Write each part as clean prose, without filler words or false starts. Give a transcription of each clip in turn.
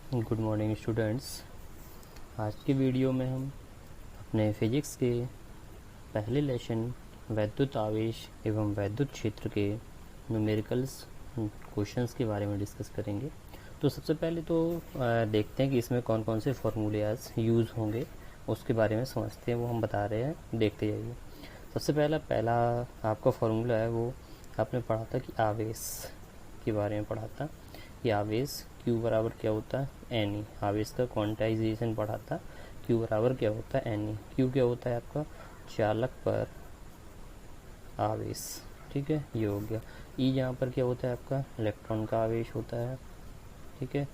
Good morning students. आज की video में हम अपने फिजिक्स के पहले लेसन वैद्युत आवेश एवं वैद्युत क्षेत्र के न्यूमेरिकल्स क्वेश्चंस के बारे में डिस्कस करेंगे। तो सबसे पहले तो देखते हैं कि इसमें कौन कौन से फॉर्मूलेज यूज़ होंगे, उसके बारे में समझते हैं। वो हम बता रहे हैं, देखते जाइए। सबसे पहला आपका फॉर्मूला है, वो आपने पढ़ा था कि आवेश के बारे में पढ़ा था कि आवेश Q बराबर क्या होता है, N। आवेश का क्वांटाइजेशन पढ़ा था। Q बराबर क्या होता है, N। Q क्या होता है आपका, चालक पर आवेश। ठीक है, ये हो गया। E यहाँ पर क्या होता है आपका, इलेक्ट्रॉन का आवेश होता है। ठीक है,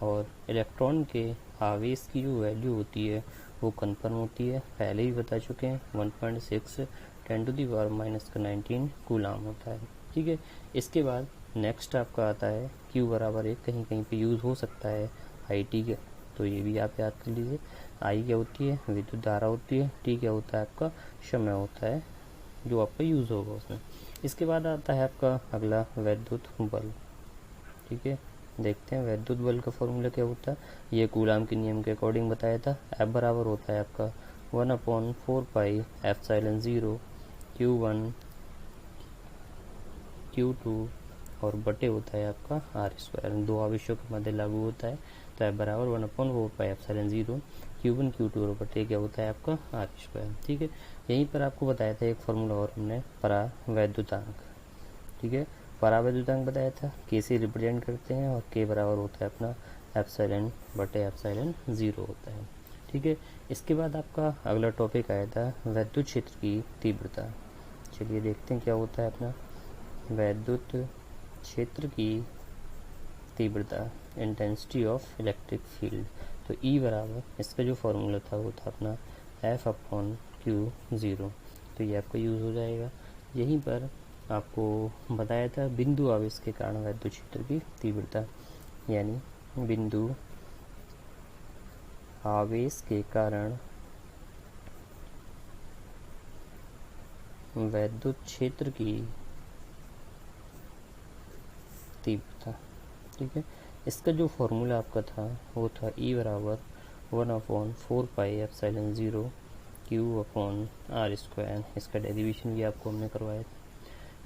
और इलेक्ट्रॉन के आवेश की जो वैल्यू होती है वो कन्फर्म होती है, पहले ही बता चुके हैं। 1.6 10⁻⁻19 कूलाम होता है। ठीक है, इसके बाद नेक्स्ट आपका आता है Q बराबर 1। कहीं कहीं पे यूज़ हो सकता है IT के, तो ये भी आप याद कर लीजिए। I क्या होती है, विद्युत धारा होती है। T क्या होता है आपका, समय होता है जो आपका यूज़ होगा उसमें। इसके बाद आता है आपका अगला वैद्युत बल। ठीक है, देखते हैं वैद्युत बल का फॉर्मूला क्या होता है। ये कूलाम के नियम के अकॉर्डिंग बताया था। F बराबर होता है आपका 1/4πε0 Q1 Q2 और बटे होता है आपका R²। दो आवेशों के मध्य लागू होता है, तो F बराबर 1/4πε0 Q1 Q2 और बटे क्या होता है आपका R²। ठीक है, यहीं पर आपको बताया था एक फॉर्मूला और हमने, परावैद्युतांक। ठीक है, परावैद्युतांक बताया था कैसे रिप्रेजेंट करते हैं, और K बराबर होता है अपना एप्सिलॉन बटे एप्सिलॉन 0 होता है। ठीक है, इसके बाद आपका अगला टॉपिक आया था वैद्युत क्षेत्र की तीव्रता। चलिए देखते हैं क्या होता है अपना वैद्युत क्षेत्र की तीव्रता, इंटेंसिटी ऑफ इलेक्ट्रिक फील्ड। तो E बराबर, इसका जो फॉर्मूला था वो था अपना F/Q0। तो ये आपका यूज़ हो जाएगा। यहीं पर आपको बताया था बिंदु आवेश के कारण वैद्युत क्षेत्र की तीव्रता, यानी बिंदु आवेश के कारण वैद्युत क्षेत्र की तीव्रता। ठीक है, इसका जो फॉर्मूला आपका था वो था E बराबर 1/4πε0 Q/R²। इसका डेरिवेशन भी आपको हमने करवाया था।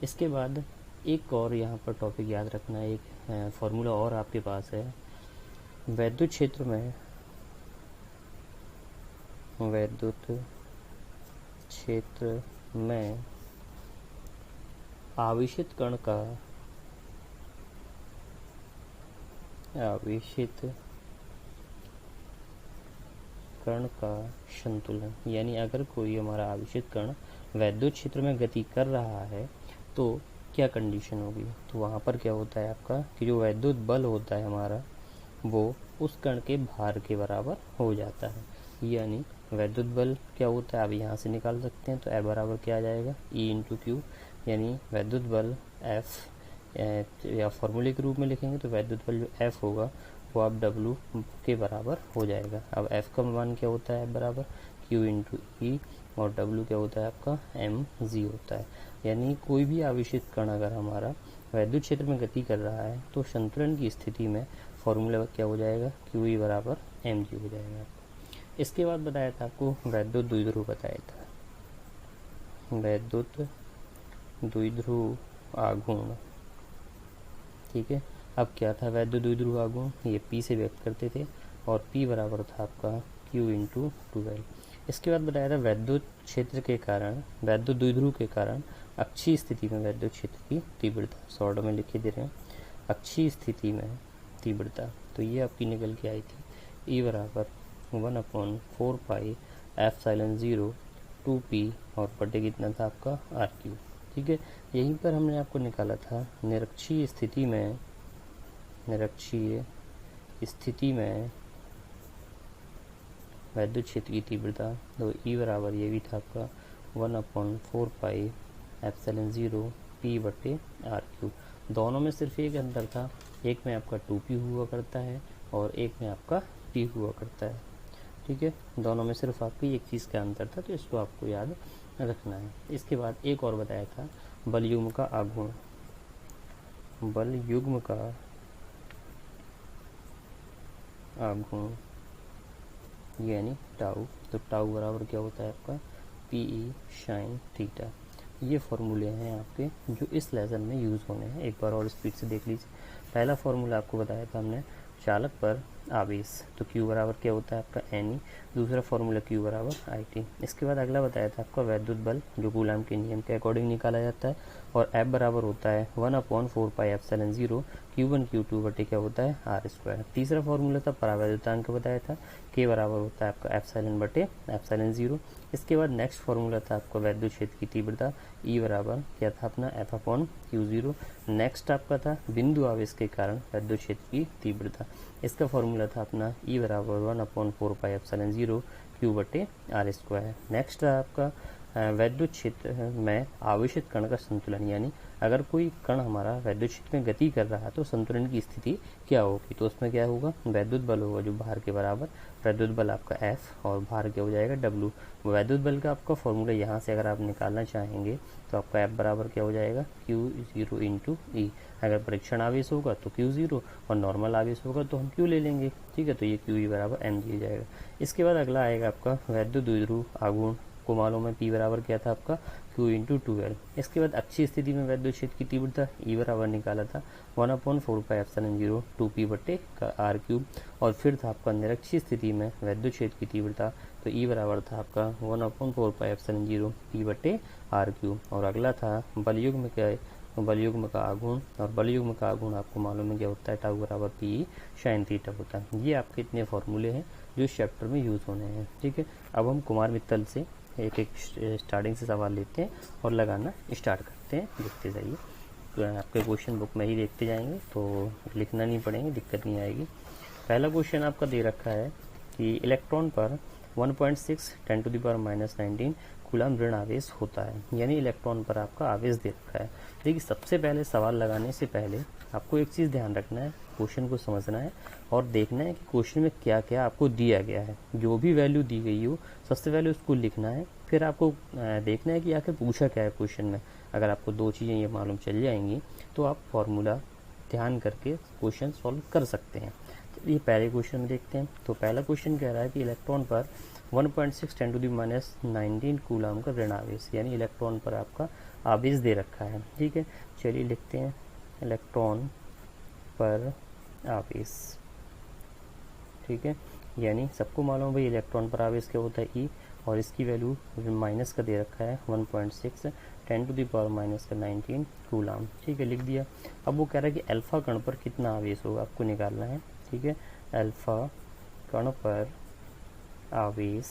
इसके बाद एक और यहाँ पर टॉपिक याद रखना, एक फॉर्मूला और आपके पास है। वैद्युत क्षेत्र में आवेशित कण का संतुलन, यानी अगर कोई हमारा आवेशित कण वैद्युत क्षेत्र में गति कर रहा है तो क्या कंडीशन होगी। तो वहाँ पर क्या होता है आपका कि जो वैद्युत बल होता है हमारा, वो उस कण के भार के बराबर हो जाता है। यानी वैद्युत बल क्या होता है, आप यहाँ से निकाल सकते हैं। तो F बराबर क्या आ जाएगा, E/Q। यानी वैद्युत बल F, या फॉर्मूले के रूप में लिखेंगे तो वैद्युत बल जो F होगा वो आप W के बराबर हो जाएगा। अब F का मान क्या होता है, F बराबर Q/E, और W क्या होता है आपका mg होता है। यानी कोई भी आवेशित कण अगर हमारा वैद्युत क्षेत्र में गति कर रहा है तो संतुलन की स्थिति में फॉर्मूला क्या हो जाएगा, QE बराबर mg हो जाएगा। इसके बाद बताया था आपको वैद्युत द्विध्रुव बताया था, वैद्युत द्विध्रुव आघूर्ण। ठीक है, अब क्या था वैद्युत द्विध्रुव आघूर्ण, ये P से व्यक्त करते थे, और P बराबर था आपका Q/12। इसके बाद बताया था वैद्युत क्षेत्र के कारण, वैद्युत द्विध्रुव के कारण अक्षीय स्थिति में वैद्युत क्षेत्र की तीव्रता। शॉर्ट में लिखे दे रहे हैं, अक्षीय स्थिति में तीव्रता। तो ये आपकी निकल के आई थी E बराबर 1/4πε0 2P, और बटे कितना था आपका RQ। ठीक है, यहीं पर हमने आपको निकाला था निरक्षीय स्थिति में वैद्युत क्षेत्र की तीव्रता। तो E बराबर ये भी था आपका 1/4πε0 P बटे RQ। दोनों में सिर्फ एक अंतर था, एक में आपका 2P हुआ करता है और एक में आपका P हुआ करता है। ठीक है, दोनों में सिर्फ आपकी एक चीज़ का अंतर था, तो इसको आपको याद रखना है। इसके बाद एक और बताया था बल युग्म का आघूर्ण। बल युग्म का आघूर्ण यानी टाउ। तो टाउ बराबर क्या होता है आपका पी साइन थीटा। ये फॉर्मूले हैं आपके जो इस लेसन में यूज़ होने हैं। एक बार और स्पीड से देख लीजिए। पहला फॉर्मूला आपको बताया था हमने चालक पर आवेश, तो Q बराबर क्या होता है आपका NE। दूसरा फॉर्मूला Q बराबर IT। इसके बाद अगला बताया था आपका वैद्युत बल जो कूलाम के नियम के अकॉर्डिंग निकाला जाता है, और F बराबर होता है 1/4πε0 Q1 Q2 बटे क्या होता है R²। तीसरा फॉर्मूला था परावैद्युतांक बताया था, K बराबर होता है आपका एप्सिलॉन बटे एप्सिलॉन0। इसके बाद नेक्स्ट फॉर्मूला था आपका वैद्युत क्षेत्र की तीव्रता, E बराबर क्या था अपना F/Q0। नेक्स्ट आपका था बिंदु आवेश के कारण वैद्युत क्षेत्र की तीव्रता। इसका फॉर्मूला था अपना E बराबर 1/4πε0 Q बटे R²। नेक्स्ट था आपका वैद्युत क्षेत्र में आवेशित कण का संतुलन, यानी अगर कोई कण हमारा वैद्युत क्षेत्र में गति कर रहा है तो संतुलन की स्थिति क्या होगी। तो उसमें क्या होगा, वैद्युत बल होगा जो भार के बराबर, वैद्युत बल आपका F और भार क्या हो जाएगा W। वैद्युत बल का आपका फॉर्मूला यहाँ से अगर आप निकालना चाहेंगे तो आपका F बराबर क्या हो जाएगा Q0 इंटू E। अगर परीक्षण आवेश होगा तो Q0 और नॉर्मल आवेश होगा तो हम Q ले लेंगे, ठीक है। तो ये QE बराबर M दिया जाएगा। इसके बाद अगला आएगा आपका वैद्युत द्विध्रुव आघूर्ण को मालूम है P बराबर क्या था आपका Q इंटू 2L। इसके बाद अच्छी स्थिति में वैद्युत क्षेत्र की तीव्रता E बराबर निकाला था 1/4πε0 2P बटे R3। और फिर था आपका निरक्षीय स्थिति में वैद्युत क्षेत्र की तीव्रता, तो E बराबर था आपका 1/4πε0 P बटे R3। और अगला था बलयुग्म क्या है, बलयुग्म का आघूर्ण, और बलयुग्म का आघूर्ण आपको मालूम है क्या होता है टाउ बराबर पी साइन थीटा होता है। ये आपके इतने फॉर्मूले हैं जो इस चैप्टर में यूज़ होने हैं, ठीक है। अब हम कुमार मित्तल से एक एक स्टार्टिंग से सवाल लेते हैं और लगाना स्टार्ट करते हैं। देखते जाइए, तो आपके क्वेश्चन बुक में ही देखते जाएंगे तो लिखना नहीं पड़ेंगे, दिक्कत नहीं आएगी। पहला क्वेश्चन आपका दे रखा है कि इलेक्ट्रॉन पर 1.6 10⁻⁻19 कूलम ऋण आवेश होता है, यानी इलेक्ट्रॉन पर आपका आवेश दे रखा है। देखिए सबसे पहले सवाल लगाने से पहले आपको एक चीज़ ध्यान रखना है, क्वेश्चन को समझना है और देखना है कि क्वेश्चन में क्या क्या आपको दिया गया है। जो भी वैल्यू दी गई हो सबसे पहले उसको लिखना है, फिर आपको देखना है कि आखिर पूछा क्या है क्वेश्चन में। अगर आपको दो चीज़ें ये मालूम चल जाएंगी तो आप फॉर्मूला ध्यान करके क्वेश्चन सॉल्व कर सकते हैं। तो ये पहले क्वेश्चन में देखते हैं। तो पहला क्वेश्चन कह रहा है कि इलेक्ट्रॉन पर 1.6 10⁻⁹ कूलम का ऋण आवेश, यानी इलेक्ट्रॉन पर आपका आवेश दे रखा है, ठीक है। चलिए लिखते हैं इलेक्ट्रॉन पर आवेश, ठीक है। यानी सबको मालूम भाई इलेक्ट्रॉन पर आवेश क्या होता है E, और इसकी वैल्यू माइनस का दे रखा है 1.6 10⁻⁻19 कूलम, ठीक है, लिख दिया। अब वो कह रहा है कि अल्फा कण पर कितना आवेश होगा आपको निकालना है, ठीक है। अल्फा कण पर आवेश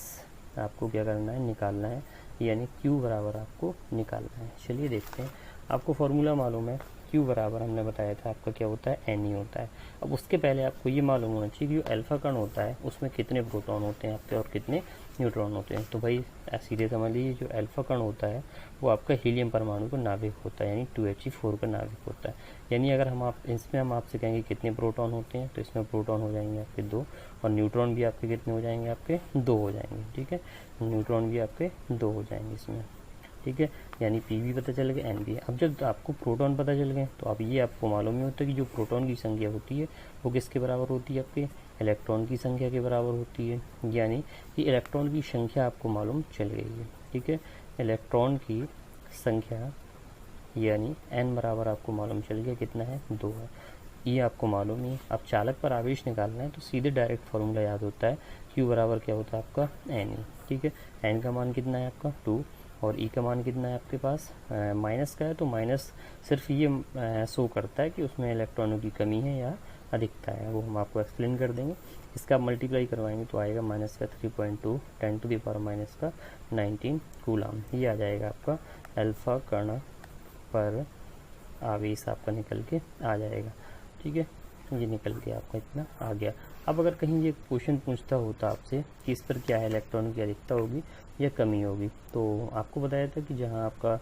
आपको क्या करना है, निकालना है, यानी Q बराबर आपको निकालना है। चलिए देखते हैं। आपको फॉर्मूला मालूम है Q बराबर हमने बताया था आपका क्या होता है Ne होता है। अब उसके पहले आपको ये मालूम होना चाहिए कि जो अल्फा कण होता है उसमें कितने प्रोटॉन होते हैं आपके और कितने न्यूट्रॉन होते हैं। तो भाई सीधे समझ लीजिए जो अल्फा कण होता है वो आपका हीलियम परमाणु का नाभिक होता है, यानी 2He4 का नाभिक होता है। यानी अगर हम आपसे कहेंगे कितने प्रोटॉन होते हैं तो इसमें प्रोटॉन हो जाएंगे आपके 2, और न्यूट्रॉन भी आपके कितने हो जाएंगे, आपके 2 हो जाएंगे, ठीक है। न्यूट्रॉन भी आपके 2 हो जाएंगे इसमें, ठीक है। यानी P भी पता चल गया, N भी। अब जब आपको प्रोटॉन पता चल गए तो अब ये आपको मालूम ही होता है कि जो प्रोटॉन की संख्या होती है वो किसके बराबर होती है, आपके इलेक्ट्रॉन की संख्या के बराबर होती है। यानी कि इलेक्ट्रॉन की संख्या आपको मालूम चल गई है, ठीक है। इलेक्ट्रॉन की संख्या यानी N बराबर आपको मालूम चल गया कितना है, 2 है। ये आपको मालूम ही। अब चालक पर आवेश निकालना है तो सीधे डायरेक्ट फॉर्मूला याद होता है Q बराबर क्या होता है आपका Ne, ठीक है। N का मान कितना है आपका 2, और E का मान कितना है आपके पास माइनस का है, तो माइनस सिर्फ ये शो करता है कि उसमें इलेक्ट्रॉनों की कमी है या अधिकता है, वो हम आपको एक्सप्लेन कर देंगे। इसका मल्टीप्लाई करवाएंगे तो आएगा माइनस का 3.2 10⁻⁻19 कूलम। ये आ जाएगा आपका अल्फा कण पर आवेश आपका निकल के आ जाएगा, ठीक है। ये निकल के आपका इतना आ गया। अब अगर कहीं ये क्वेश्चन पूछता होता आपसे कि इस पर क्या है, इलेक्ट्रॉन की अधिकता होगी या कमी होगी, तो आपको बताया था कि जहाँ आपका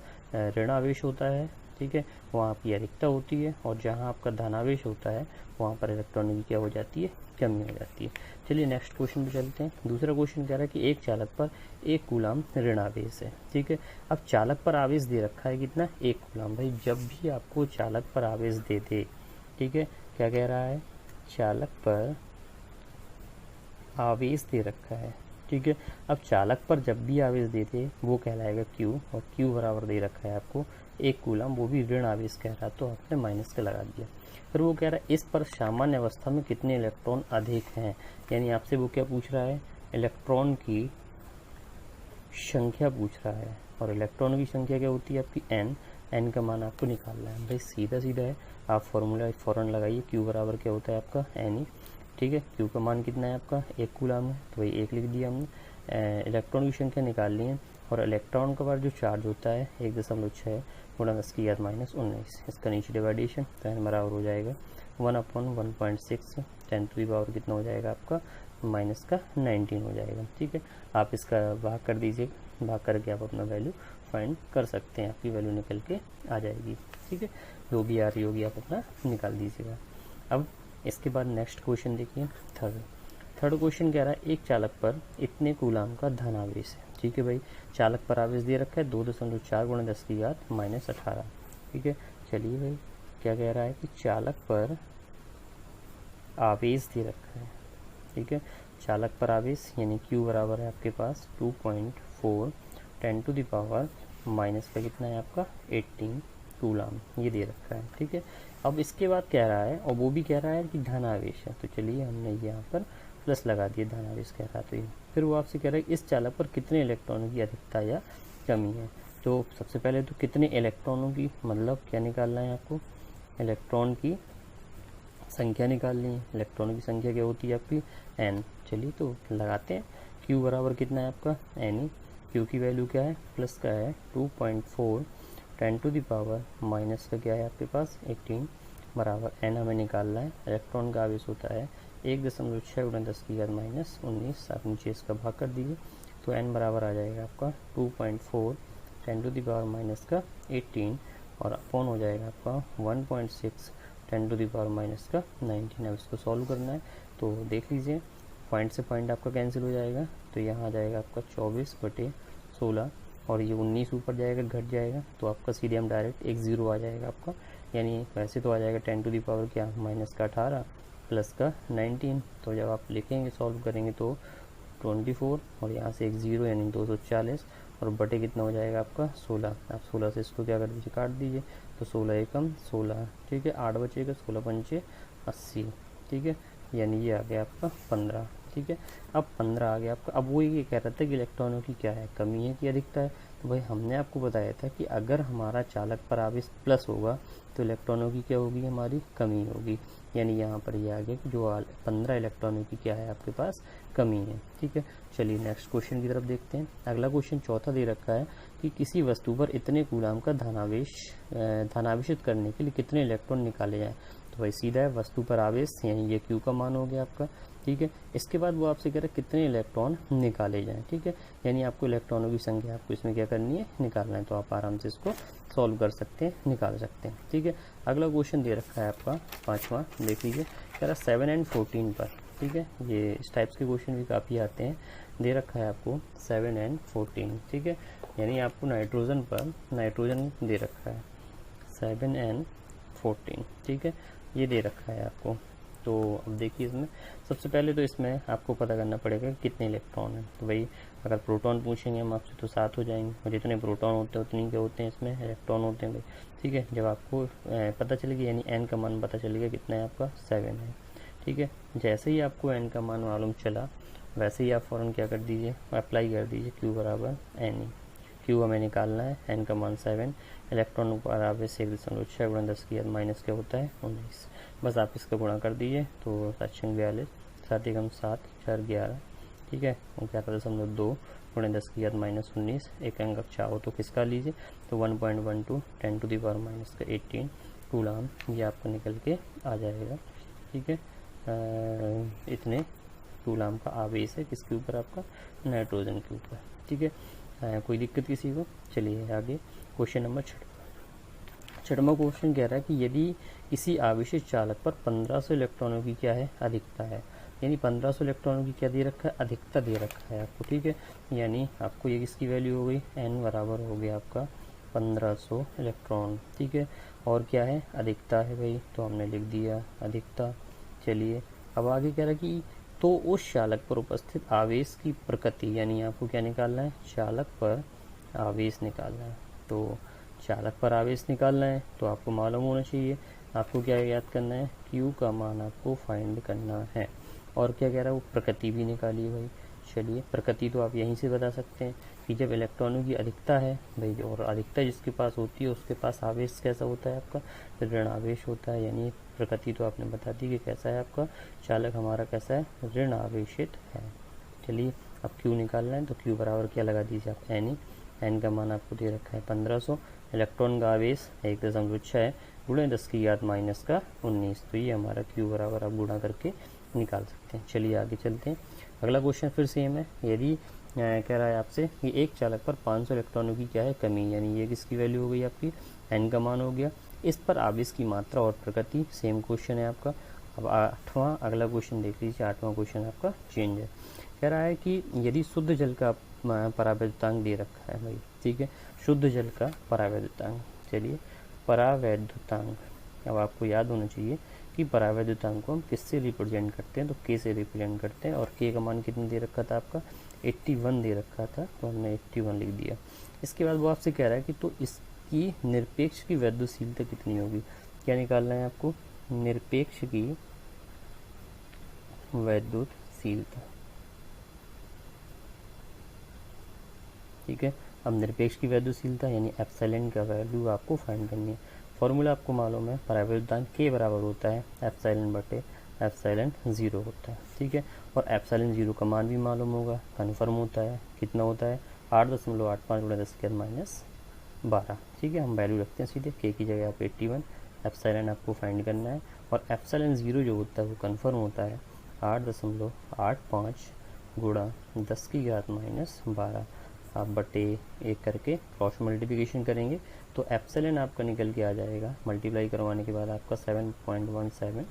ऋण आवेश होता है, ठीक है, वहाँ आपकी अधिकता होती है, और जहाँ आपका धनावेश होता है वहाँ पर इलेक्ट्रॉन की क्या हो जाती है, कमी हो जाती है। चलिए नेक्स्ट क्वेश्चन पे चलते हैं। दूसरा क्वेश्चन कह रहा है कि एक चालक पर 1 कूलम ऋण आवेश है, ठीक है। अब चालक पर आवेश दे रखा है कितना, 1 कूलम। भाई जब भी आपको चालक पर आवेश दे दे, ठीक है, क्या कह रहा है, चालक पर आवेश दे रखा है, ठीक है। अब चालक पर जब भी आवेश देते वो कहलाएगा Q, और Q बराबर दे रखा है आपको 1 कूलम, वो भी ऋण आवेश कह रहा, तो आपने माइनस का लगा दिया। फिर वो कह रहा है इस पर सामान्य अवस्था में कितने इलेक्ट्रॉन अधिक हैं, यानी आपसे वो क्या पूछ रहा है, इलेक्ट्रॉन की संख्या पूछ रहा है। और इलेक्ट्रॉनों की संख्या क्या होती है आपकी n का मान आपको निकालना है। भाई सीधा सीधा है, आप फॉर्मूला फ़ौरन लगाइए, Q बराबर क्या होता है आपका n, ठीक है। Q का मान कितना है आपका 1 कूलम है, तो वही 1 लिख दिया हमने। इलेक्ट्रॉन की संख्या निकाल ली है, और इलेक्ट्रॉन का बार जो चार्ज होता है 1.6 गुणा 10⁻⁹, इसका नीचे डिवाइडेशन, तो n बराबर हो जाएगा 1/1.6, 10⁻⁻, कितना हो जाएगा आपका -19 हो जाएगा, ठीक है। आप इसका भाग कर दीजिए, भाग करके आप अपना वैल्यू फाइंड कर सकते हैं, आपकी वैल्यू निकल के आ जाएगी, ठीक है। जो भी आ रही होगी आप अपना निकाल दीजिएगा। अब इसके बाद नेक्स्ट क्वेश्चन देखिए, थर्ड क्वेश्चन कह रहा है एक चालक पर इतने कूलम का धन आवेश है, ठीक है भाई। चालक पर आवेश दे रखा है 2.4 गुणा 10⁻⁸, ठीक है। चलिए भाई क्या कह रहा है कि चालक पर आवेश दे रखा है, ठीक है। चालक पर आवेश यानी Q बराबर है आपके पास 2.4 10⁻⁻, माइनस का कितना है आपका 18 कूलम, ये दे रखा है, ठीक है। अब इसके बाद कह रहा है, और वो भी कह रहा है कि धन आवेश है, तो चलिए हमने यहाँ पर प्लस लगा दिया, धन आवेश कह रहा, तो ये फिर वो आपसे कह रहा है इस चालक पर कितने इलेक्ट्रॉनों की अधिकता या कमी है। तो सबसे पहले तो कितने इलेक्ट्रॉनों की, मतलब क्या निकालना है आपको, इलेक्ट्रॉन की संख्या निकालनी है। इलेक्ट्रॉनों की संख्या क्या होती है आपकी n, चलिए तो लगाते हैं। Q बराबर कितना है आपका n, Q की वैल्यू क्या है, प्लस का है 2.4 10⁻⁻, माइनस का क्या है आपके पास 18 बराबर n हमें निकालना है। इलेक्ट्रॉन का आवेश होता है 1.6 गुणा 10⁻⁹, आप नीचे इसका भाग कर दीजिए, तो n बराबर आ जाएगा आपका 2.4 10⁻⁻18, और अपॉन हो जाएगा आपका 1.6 10⁻⁻19। अब इसको सॉल्व करना है, तो देख लीजिए पॉइंट से पॉइंट आपका कैंसिल हो जाएगा, तो यहाँ आ जाएगा आपका 24/16, और ये 19 ऊपर जाएगा, घट जाएगा, तो आपका सीधे हम डायरेक्ट एक 0 आ जाएगा आपका, यानी वैसे तो आ जाएगा 10 क्या -18 प्लस का 19, तो जब आप लिखेंगे सॉल्व करेंगे तो 24, और यहाँ से एक 0 यानी 240, और बटे कितना हो जाएगा आपका 16। आप 16 से इसको क्या कर दीजिए, काट दीजिए, तो 16 एकम 16, ठीक है। 8 बचेगा, 16 पंचे 80, ठीक है, यानी ये आ गया आपका 15, ठीक है। अब 15 आ गया आपका। अब वो ये कह रहा था कि इलेक्ट्रॉनों की क्या है, कमी है कि अधिकता है, तो भाई हमने आपको बताया था कि अगर हमारा चालक पर आवेश प्लस होगा तो इलेक्ट्रॉनों की क्या होगी, हमारी कमी होगी, यानी यहाँ पर ये आ गया कि जो 15 इलेक्ट्रॉनों की क्या है आपके पास कमी है, ठीक है। चलिए नेक्स्ट क्वेश्चन की तरफ देखते हैं। अगला क्वेश्चन चौथा दे रखा है कि किसी वस्तु पर इतने कूलम का धनावेशित करने के लिए कितने इलेक्ट्रॉन निकाले जाएं। तो भाई सीधा है, वस्तु पर आवेश यानी ये Q का मान हो गया आपका, ठीक है। इसके बाद वो आपसे कह रहा है कितने इलेक्ट्रॉन निकाले जाएं, ठीक है, यानी आपको इलेक्ट्रॉनों की संख्या आपको इसमें क्या करनी है, निकालना है, तो आप आराम से इसको सॉल्व कर सकते हैं, निकाल सकते हैं, ठीक है। अगला क्वेश्चन दे रखा है आपका पाँचवा, देख लीजिए, कह रहा 7 और 14 पर, ठीक है, ये इस टाइप्स के क्वेश्चन भी काफ़ी आते हैं। दे रखा है आपको 7 और 14, ठीक है, यानी आपको नाइट्रोजन पर नाइट्रोजन दे रखा है 7 और 14, ठीक है, ये दे रखा है आपको। तो अब देखिए इसमें सबसे पहले तो इसमें आपको पता करना पड़ेगा कि कितने इलेक्ट्रॉन हैं। तो भाई अगर प्रोटॉन पूछेंगे हम आपसे तो 7 हो जाएंगे, और जितने प्रोटॉन होते हैं उतनी क्या होते हैं इसमें इलेक्ट्रॉन होते हैं भाई, ठीक है। जब आपको पता चलेगी यानी n का मान पता चलेगा कितना है आपका 7 है, ठीक है। जैसे ही आपको n का मान मालूम चला वैसे ही आप फ़ौरन क्या कर दीजिए, अप्लाई कर दीजिए Q बराबर n, Q हमें निकालना है, n का मान 7, इलेक्ट्रॉन पर आवेश 1.6 गुणा 10⁻⁻, क्या होता है 19, बस आप इसका गुणा कर दीजिए, तो 742 7 एकम 7 4 11, ठीक है, 11.2 गुणा 10⁻⁻19, एक अंक अच्छा हो तो किसका लीजिए, तो 1.12 10⁻⁻18 कूलम, ये आपको निकल के आ जाएगा, ठीक है। इतने कूलम का आवेश है किसके ऊपर, आपका नाइट्रोजन के ऊपर, ठीक है। कोई दिक्कत किसी को। चलिए आगे क्वेश्चन नंबर छठवां क्वेश्चन कह रहा है कि यदि किसी आवेशित चालक पर 1500 इलेक्ट्रॉनों की क्या है, अधिकता है, यानी 1500 इलेक्ट्रॉनों की क्या दे रखा है, अधिकता दे रखा है आपको, ठीक है। यानी आपको ये किसकी वैल्यू हो गई, n बराबर हो गया आपका 1500 इलेक्ट्रॉन, ठीक है। और क्या है, अधिकता है भाई, तो हमने लिख दिया अधिकता। चलिए अब आगे कह रहा है कि तो उस चालक पर उपस्थित आवेश की प्रकृति, यानी आपको क्या निकालना है, चालक पर आवेश निकालना है। तो चालक पर आवेश निकालना है तो आपको मालूम होना चाहिए, आपको क्या याद करना है, Q का मान आपको फाइंड करना है। और क्या कह रहा है, वो प्रकृति भी निकालिए भाई। चलिए, प्रकृति तो आप यहीं से बता सकते हैं कि जब इलेक्ट्रॉनों की अधिकता है भाई, और अधिकता जिसके पास होती है उसके पास आवेश कैसा होता है आपका, ऋण आवेश होता है। यानी प्रकृति तो आपने बता दी कि कैसा है आपका चालक, हमारा कैसा है, ऋण आवेशित है। चलिए, अब Q निकालना है तो Q बराबर क्या लगा दीजिए आप, N का मान आपको दे रखा है 1500, इलेक्ट्रॉन का आवेश 1.6 गुणे 10⁻⁻19। तो ये हमारा Q बराबर आप गुणा करके निकाल सकते हैं। चलिए आगे चलते हैं। अगला क्वेश्चन फिर सेम है। यदि कह रहा है आपसे कि एक चालक पर 500 इलेक्ट्रॉनों की क्या है, कमी, यानी ये किसकी वैल्यू हो गई आपकी, N का मान हो गया। इस पर आवेश की मात्रा और प्रकृति, सेम क्वेश्चन है आपका। अब 8वां अगला क्वेश्चन देख लीजिए। 8वां क्वेश्चन आपका चेंज है। कह रहा है कि यदि शुद्ध जल का परावैद्युतांक दे रखा है भाई, ठीक है, शुद्ध जल का परावैद्युतांक। चलिए, परावैद्युतांक, अब आपको याद होना चाहिए कि परावैद्युतांक को हम किससे रिप्रेजेंट करते हैं, तो K से रिप्रेजेंट करते हैं। और K का मान कितना दे रखा था आपका, 81 दे रखा था, तो हमने 81 लिख दिया। इसके बाद वो आपसे कह रहा है कि तो इसकी निरपेक्ष की वैद्युशीलता कितनी होगी, क्या निकालना है आपको, निरपेक्ष की वैद्युशीलता। ठीक है, अब निरपेक्ष की वैद्युशीलता यानी एप्सिलॉन का वैल्यू आपको फाइंड करनी है। फॉर्मूला आपको मालूम है, परावैद्युतांक K बराबर होता है एप्सिलॉन बटे एप्सिलॉन 0 होता है। ठीक है, और एप्सिलॉन 0 का मान भी मालूम होगा, कन्फर्म होता है, कितना होता है, 8.85 गुणा 10⁻12। ठीक है, हम वैल्यू रखते हैं सीधे, K की जगह आप 81, एप्सिलॉन आपको फाइंड करना है। और एप्सिलॉन 0 जो होता है वो कन्फर्म होता है 8.85 गुणा 10⁻12। आप बटे 1 करके क्रॉस मल्टीप्लिकेशन करेंगे तो एप्सिलॉन आपका निकल के आ जाएगा, मल्टीप्लाई करवाने के बाद आपका 7.17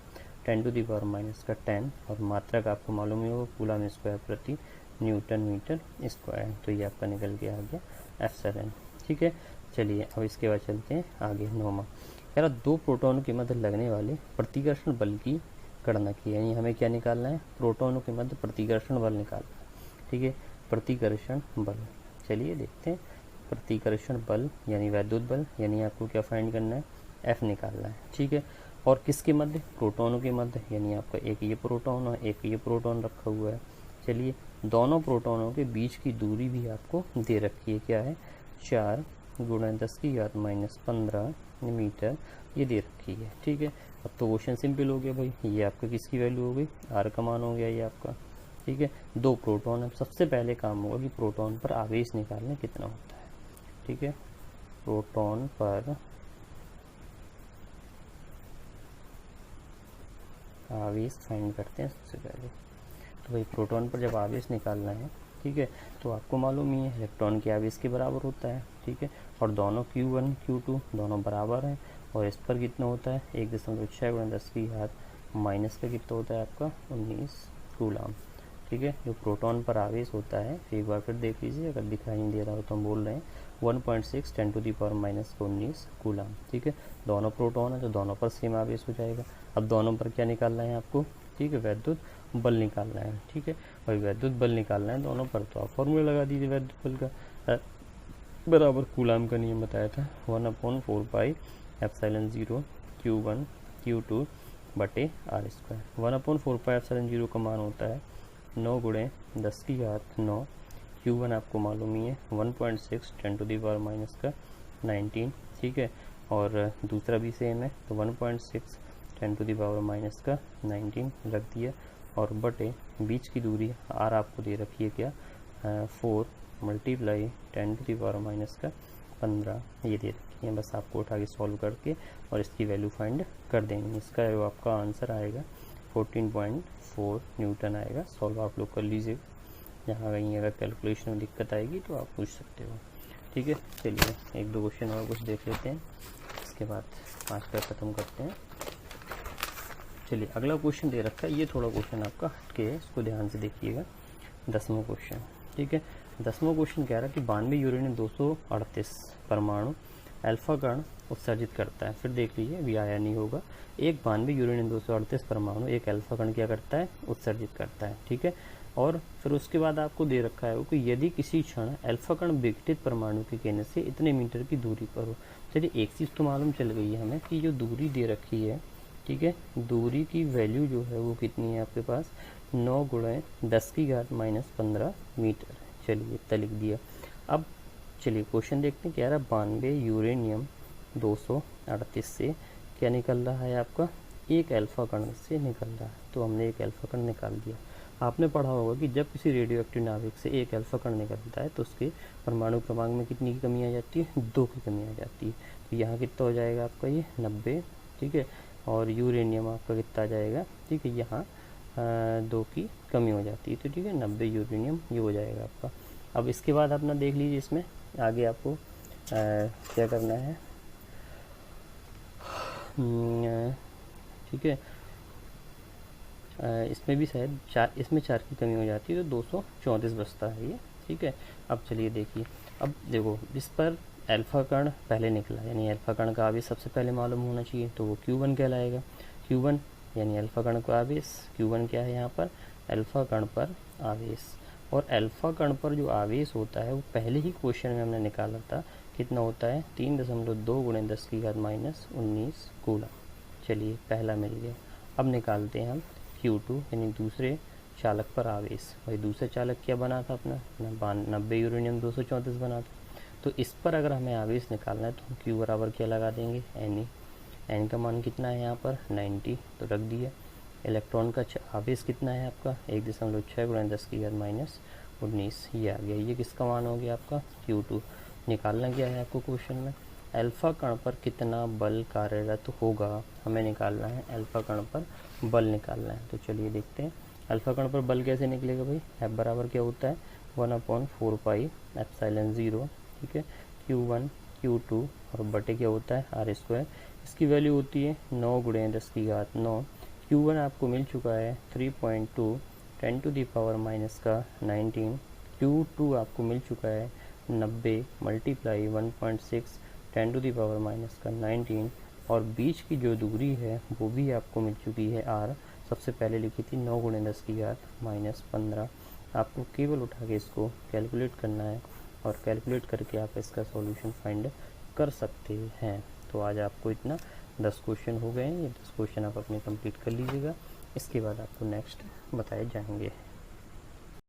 10⁻10 और मात्रा का आपको मालूम ही होगा, कूलम स्क्वायर प्रति न्यूटन मीटर स्क्वायर। तो ये आपका निकल के आ गया एप्सिलॉन। ठीक है, चलिए अब इसके बाद चलते हैं आगे। 9वां कह रहा, दो प्रोटॉनों के मध्य लगने वाले प्रतिकर्षण बल की गणना की, यानी हमें क्या निकालना है, प्रोटॉनों के मध्य प्रतिकर्षण बल निकालना है। ठीक है, प्रतिकर्षण बल, चलिए देखते हैं। प्रतिकर्षण बल यानी वैद्युत बल, यानी आपको क्या फाइंड करना है, F निकालना है। ठीक है, और किसके मध्य, प्रोटॉनों के मध्य, यानी आपका एक ये प्रोटॉन और एक ये प्रोटॉन रखा हुआ है। चलिए, दोनों प्रोटॉनों के बीच की दूरी भी आपको दे रखी है, क्या है, 4 गुणा 10⁻15 मीटर ये दे रखी है। ठीक है, अब तो क्वेश्चन सिंपल हो गया भाई, ये आपका किसकी वैल्यू हो गई, R का मान हो गया ये आपका। ठीक है, दो प्रोटॉन है, सबसे पहले काम होगा कि प्रोटॉन पर आवेश निकालना कितना होता है। ठीक है, प्रोटॉन पर आवेश फाइंड करते हैं सबसे पहले। तो भाई प्रोटॉन पर जब आवेश निकालना है, ठीक है, तो आपको मालूम ही है इलेक्ट्रॉन के आवेश के बराबर होता है। ठीक है, और दोनों Q1 Q2 दोनों बराबर हैं, और इस पर कितना होता है, 1.6 गुणा 10⁻⁻ का कितना होता है आपका 19 कूलम। ठीक है, जो प्रोटॉन पर आवेश होता है, एक बार फिर देख लीजिए, अगर दिखाई नहीं दे रहा हो तो हम बोल रहे हैं 1.6 10⁻⁻19 कूलम। ठीक है, दोनों प्रोटॉन है तो दोनों पर सेम आवेश हो जाएगा। अब दोनों पर क्या निकालना है आपको, ठीक है, वैद्युत बल निकालना है। ठीक है, भाई वैद्युत बल निकालना है दोनों पर, तो आप फॉर्मूला लगा दीजिए वैद्युत बल का, बराबर कूलम का नियम बताया था, 1/4 एप्सिलॉन 0 Q1 Q2 बटे R²। 1/4 एप्सिलॉन 0 का मान होता है 9 गुणे 10⁻9। Q1 आपको मालूम ही है 1.6 10⁻⁻19। ठीक है, और दूसरा भी सेम है, तो 1.6 10⁻⁻19 रख दिया, और बटे बीच की दूरी R आपको दे रखी है क्या, 4 × 10⁻⁻15 ये दे रखी है। बस आपको उठा के सॉल्व करके और इसकी वैल्यू फाइंड कर देंगे। इसका जो आपका आंसर आएगा 14.4 न्यूटन आएगा। सॉल्व आप लोग कर लीजिए, जहाँ कहीं अगर कैलकुलेशन में दिक्कत आएगी तो आप पूछ सकते हो। ठीक है, चलिए एक दो क्वेश्चन और कुछ देख लेते हैं, इसके बाद आज का ख़त्म करते हैं। चलिए अगला क्वेश्चन दे रखा है, ये थोड़ा क्वेश्चन आपका हटके है, इसको ध्यान से देखिएगा। 10वां क्वेश्चन, ठीक है, 10वां क्वेश्चन कह रहा है कि 92 यूरेनियम 238 परमाणु अल्फा कण उत्सर्जित करता है। फिर देख लीजिए, अभी आया नहीं होगा। एक 92 यूरेनियम 238 परमाणु एक अल्फा कण क्या करता है, उत्सर्जित करता है। ठीक है, और फिर उसके बाद आपको दे रखा है कि यदि किसी क्षण अल्फा कण विघटित परमाणु के केंद्र से इतने मीटर की दूरी पर हो। चलिए एक चीज़ तो मालूम चल गई है हमें कि जो दूरी दे रखी है, ठीक है, दूरी की वैल्यू जो है वो कितनी है आपके पास, 9 × 10⁻15 मीटर। चलिए इतना लिख दिया। अब चलिए क्वेश्चन देखते हैं। कह रहा 92 यूरेनियम 238 से क्या निकल रहा है आपका, एक अल्फा कण से निकल रहा है। तो हमने एक अल्फा कण निकाल दिया। आपने पढ़ा होगा कि जब किसी रेडियो एक्टिव नाभिक से एक अल्फा कण निकलता है तो उसके परमाणु क्रमांक में कितनी की कमी आ जाती है, 2 की कमी आ जाती है। तो यहाँ कितना हो जाएगा आपका, ये 90। ठीक है, और यूरेनियम आपका कितना आ जाएगा, ठीक है, यहाँ 2 की कमी हो जाती है। तो ठीक है, 90 यूरेनियम ये हो जाएगा आपका। अब इसके बाद अपना देख लीजिए, इसमें आगे आपको क्या करना है। ठीक है, इसमें भी शायद 4, इसमें 4 की कमी हो जाती है तो 234 बचता है ये। ठीक है, अब चलिए देखिए। अब देखो, इस पर अल्फा कण पहले निकला, यानी अल्फा कण का आवेश सबसे पहले मालूम होना चाहिए, तो वो Q1 कहलाएगा। Q1 यानी अल्फा कण का आवेश। Q1 क्या है यहाँ पर, अल्फा कण पर आवेश। और अल्फा कण पर जो आवेश होता है वो पहले ही क्वेश्चन में हमने निकाला था, कितना होता है, 3.2 × 10⁻19 कूलम। चलिए पहला मिल गया। अब निकालते हैं हम Q2 यानी दूसरे चालक पर आवेश। भाई दूसरा चालक क्या बना था अपना, 90 यूरेनियम 234 बना था। तो इस पर अगर हमें आवेश निकालना है तो हम Q बराबर क्या लगा देंगे, Ne। N का मान कितना है यहाँ पर, 90, तो रख दिया। इलेक्ट्रॉन का आवेश कितना है आपका, 1.6 × 10⁻19 ये आ गया। ये किसका मान हो गया आपका, Q2। निकालना क्या है आपको क्वेश्चन में, अल्फा कण पर कितना बल कार्यरत होगा, हमें निकालना है अल्फा कण पर बल निकालना है। तो चलिए देखते हैं अल्फा कण पर बल कैसे निकलेगा। भाई F बराबर क्या होता है, 1/4πε0। ठीक है, Q1 Q2 और बटे क्या होता है, R²। इसकी वैल्यू होती है 9 × 10⁹। Q1 आपको मिल चुका है 3.2 10⁻⁻19। Q2 आपको मिल चुका है 90 × 1.6 10⁻⁻19। और बीच की जो दूरी है वो भी आपको मिल चुकी है R। सबसे पहले लिखी थी 9 × 10⁻15। आपको केवल उठा के इसको कैलकुलेट करना है और कैलकुलेट करके आप इसका सॉल्यूशन फाइंड कर सकते हैं। तो आज आपको इतना 10 क्वेश्चन हो गए हैं। ये 10 क्वेश्चन आप अपने कंप्लीट कर लीजिएगा। इसके बाद आपको नेक्स्ट बताए जाएंगे।